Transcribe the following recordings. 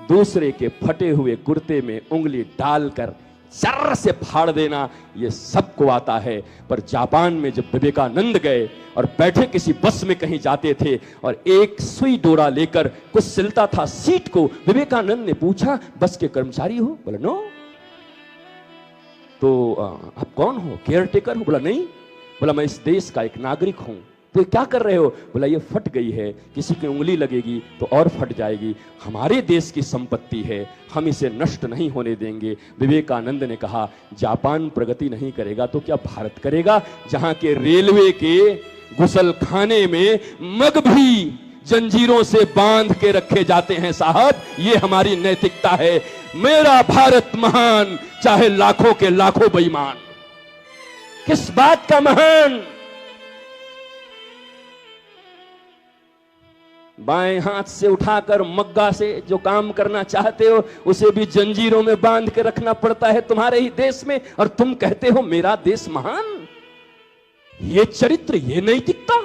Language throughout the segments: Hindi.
दूसरे के फटे हुए कुर्ते में उंगली डालकर जर्र से फाड़ देना, ये सबको आता है। पर जापान में जब विवेकानंद गए और बैठे किसी बस में कहीं जाते थे और एक सुई डोरा लेकर कुछ सिलता था सीट को, विवेकानंद ने पूछा, बस के कर्मचारी हो? बोला नो। तो आप कौन हो? केयर टेकर हो? बोला नहीं। बोला मैं इस देश का एक नागरिक हूं। तो ये क्या कर रहे हो? बोला ये फट गई है, किसी की उंगली लगेगी तो और फट जाएगी, हमारे देश की संपत्ति है, हम इसे नष्ट नहीं होने देंगे। विवेकानंद ने कहा जापान प्रगति नहीं करेगा तो क्या भारत करेगा, जहां के रेलवे के गुसलखाने में मग भी जंजीरों से बांध के रखे जाते हैं। साहब ये हमारी नैतिकता है। मेरा भारत महान, चाहे लाखों के लाखों बेईमान। किस बात का महान? बाएं हाथ से उठाकर मग्गा से जो काम करना चाहते हो उसे भी जंजीरों में बांध के रखना पड़ता है तुम्हारे ही देश में, और तुम कहते हो मेरा देश महान। ये चरित्र, ये नैतिकता,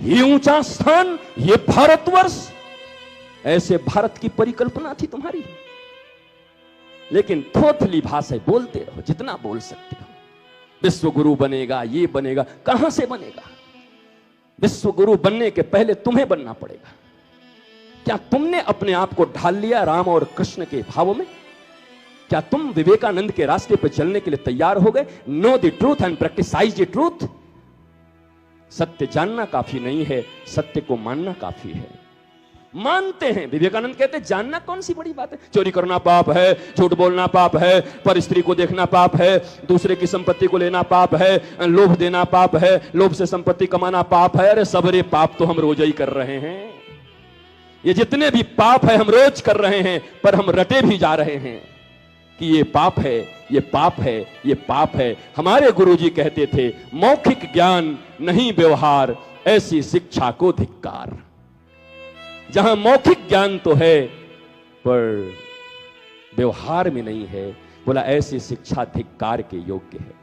ये ऊंचा स्थान, ये भारतवर्ष, ऐसे भारत की परिकल्पना थी तुम्हारी। लेकिन थोथली भाषा बोलते रहो जितना बोल सकते हो। विश्व गुरु बनेगा, ये बनेगा, कहां से बनेगा? विश्व गुरु बनने के पहले तुम्हें बनना पड़ेगा। क्या तुमने अपने आप को ढाल लिया राम और कृष्ण के भावों में? क्या तुम विवेकानंद के रास्ते पर चलने के लिए तैयार हो गए? Know the truth and practise the truth. सत्य जानना काफी नहीं है, सत्य को मानना काफी है। मानते हैं, विवेकानंद कहते हैं जानना कौन सी बड़ी बात है। चोरी करना पाप है, झूठ बोलना पाप है, पर स्त्री को देखना पाप है, दूसरे की संपत्ति को लेना पाप है, लोभ देना पाप है, लोभ से संपत्ति कमाना पाप है। अरे सबरे पाप तो हम रोज ही कर रहे हैं। ये जितने भी पाप है हम रोज कर रहे हैं, पर हम रटे भी जा रहे हैं कि ये पाप है, ये पाप है, ये पाप है। हमारे गुरुजी कहते थे मौखिक ज्ञान नहीं व्यवहार, ऐसी शिक्षा को धिक्कार। जहां मौखिक ज्ञान तो है पर व्यवहार में नहीं है, बोला ऐसी शिक्षा धिक्कार के योग्य है।